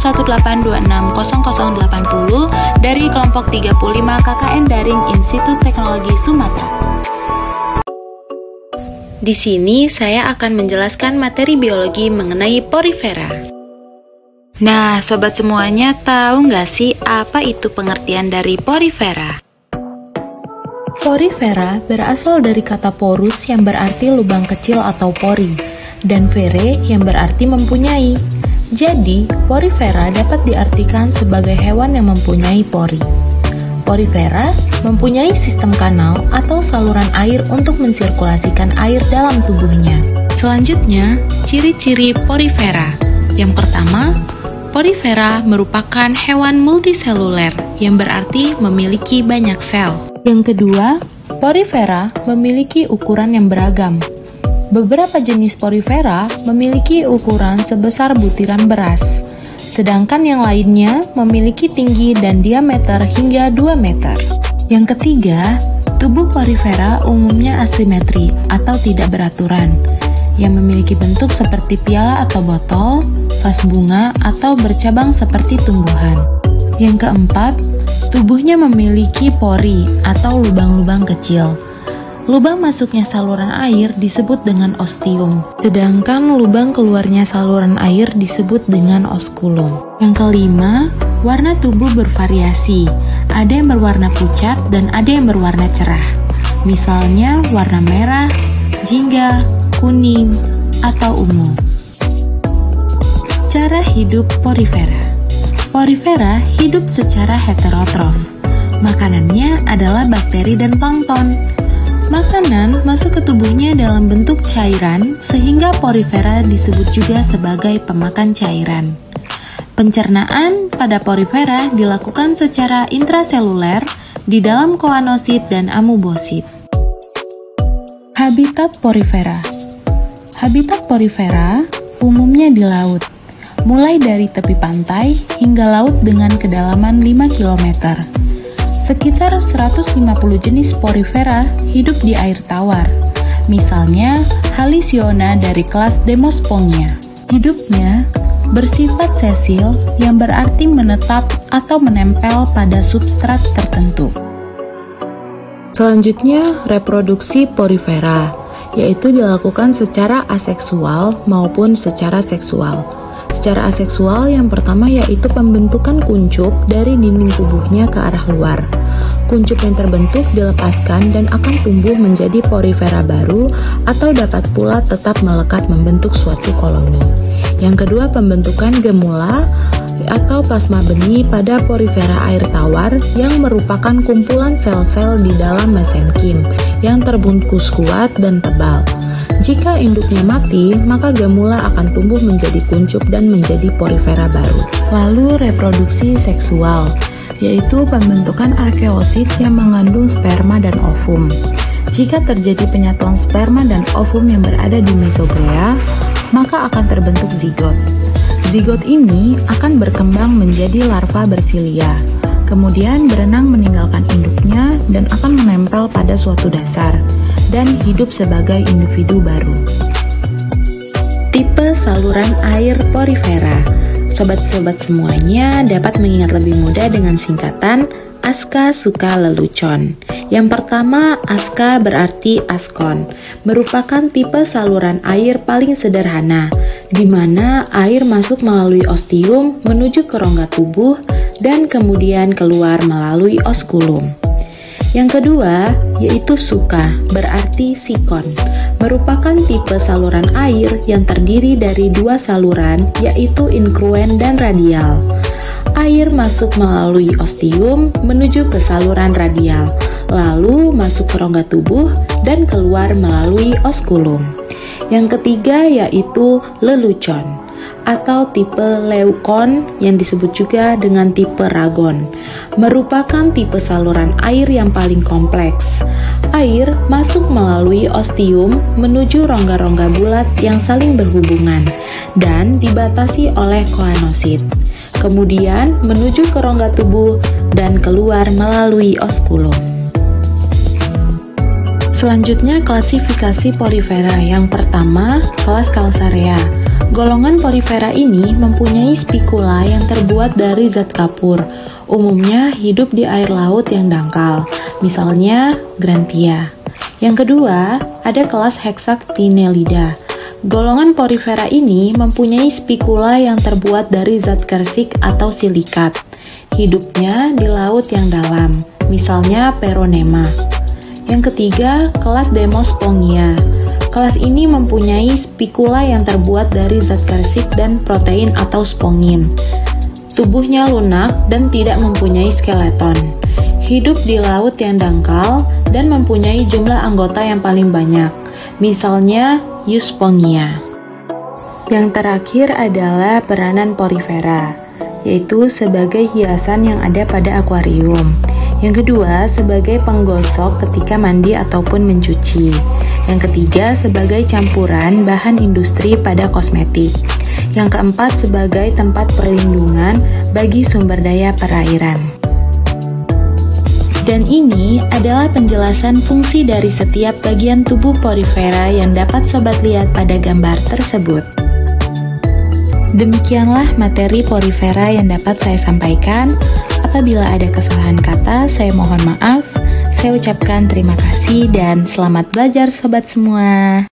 0182600080 dari kelompok 35 KKN Daring Institut Teknologi Sumatera. Di sini saya akan menjelaskan materi biologi mengenai porifera. Nah, sobat semuanya, tahu nggak sih apa itu pengertian dari porifera? Porifera berasal dari kata porus yang berarti lubang kecil atau pori, dan vere yang berarti mempunyai. Jadi, porifera dapat diartikan sebagai hewan yang mempunyai pori. Porifera mempunyai sistem kanal atau saluran air untuk mensirkulasikan air dalam tubuhnya. Selanjutnya, ciri-ciri porifera. Yang pertama, porifera merupakan hewan multiseluler yang berarti memiliki banyak sel. Yang kedua, porifera memiliki ukuran yang beragam. Beberapa jenis porifera memiliki ukuran sebesar butiran beras, sedangkan yang lainnya memiliki tinggi dan diameter hingga 2 meter. Yang ketiga, tubuh porifera umumnya asimetri atau tidak beraturan, yang memiliki bentuk seperti piala atau botol, vas bunga, atau bercabang seperti tumbuhan. Yang keempat, tubuhnya memiliki pori atau lubang-lubang kecil. Lubang masuknya saluran air disebut dengan ostium, sedangkan lubang keluarnya saluran air disebut dengan osculum. Yang kelima, warna tubuh bervariasi. Ada yang berwarna pucat dan ada yang berwarna cerah. Misalnya warna merah, jingga, kuning, atau ungu. Cara hidup porifera. Porifera hidup secara heterotrof. Makanannya adalah bakteri dan plankton. Makanan masuk ke tubuhnya dalam bentuk cairan, sehingga porifera disebut juga sebagai pemakan cairan. Pencernaan pada porifera dilakukan secara intraseluler di dalam koanosit dan amubosit. Habitat porifera. Habitat porifera umumnya di laut, mulai dari tepi pantai hingga laut dengan kedalaman 5 km. Sekitar 150 jenis porifera hidup di air tawar, misalnya Halisiona dari kelas Demospongia. Hidupnya bersifat sesil yang berarti menetap atau menempel pada substrat tertentu. Selanjutnya, reproduksi porifera, yaitu dilakukan secara aseksual maupun secara seksual. Secara aseksual, yang pertama yaitu pembentukan kuncup dari dinding tubuhnya ke arah luar. Kuncup yang terbentuk dilepaskan dan akan tumbuh menjadi porifera baru atau dapat pula tetap melekat membentuk suatu koloni. Yang kedua, pembentukan gemula atau plasma benih pada porifera air tawar yang merupakan kumpulan sel-sel di dalam mesenkim yang terbungkus kuat dan tebal. Jika induknya mati, maka gemula akan tumbuh menjadi kuncup dan menjadi porifera baru. Lalu reproduksi seksual, yaitu pembentukan arkeosit yang mengandung sperma dan ovum. Jika terjadi penyatuan sperma dan ovum yang berada di mesoglea, maka akan terbentuk zigot. Zigot ini akan berkembang menjadi larva bersilia, kemudian berenang meninggalkan induknya dan akan menempel pada suatu dasar dan hidup sebagai individu baru. Tipe saluran air porifera. Sobat-sobat semuanya dapat mengingat lebih mudah dengan singkatan ASKA suka lelucon. Yang pertama, ASKA berarti askon, merupakan tipe saluran air paling sederhana, di mana air masuk melalui ostium menuju ke rongga tubuh dan kemudian keluar melalui osculum. Yang kedua, yaitu suka, berarti sikon, merupakan tipe saluran air yang terdiri dari dua saluran, yaitu inkruen dan radial. Air masuk melalui ostium menuju ke saluran radial, lalu masuk ke rongga tubuh dan keluar melalui osculum. Yang ketiga yaitu lelucon atau tipe leukon yang disebut juga dengan tipe ragon, merupakan tipe saluran air yang paling kompleks. Air masuk melalui ostium menuju rongga-rongga bulat yang saling berhubungan dan dibatasi oleh koanosit, kemudian menuju ke rongga tubuh dan keluar melalui osculum. Selanjutnya klasifikasi porifera. Yang pertama, kelas Calcarea, Golongan Porifera ini mempunyai spikula yang terbuat dari zat kapur. Umumnya hidup di air laut yang dangkal, misalnya Grantia. Yang kedua, ada kelas Hexactinellida. Golongan Porifera ini mempunyai spikula yang terbuat dari zat kersik atau silikat. Hidupnya di laut yang dalam, misalnya Peronema. Yang ketiga, kelas Demospongia. Kelas ini mempunyai spikula yang terbuat dari zat kersik dan protein atau spongin. Tubuhnya lunak dan tidak mempunyai skeleton. Hidup di laut yang dangkal dan mempunyai jumlah anggota yang paling banyak, misalnya Euspongia. Yang terakhir adalah peranan Porifera, yaitu sebagai hiasan yang ada pada akuarium. Yang kedua, sebagai penggosok ketika mandi ataupun mencuci. Yang ketiga, sebagai campuran bahan industri pada kosmetik. Yang keempat, sebagai tempat perlindungan bagi sumber daya perairan. Dan ini adalah penjelasan fungsi dari setiap bagian tubuh Porifera yang dapat sobat lihat pada gambar tersebut. Demikianlah materi Porifera yang dapat saya sampaikan. Apabila ada kesalahan kata, saya mohon maaf. Saya ucapkan terima kasih dan selamat belajar sobat semua.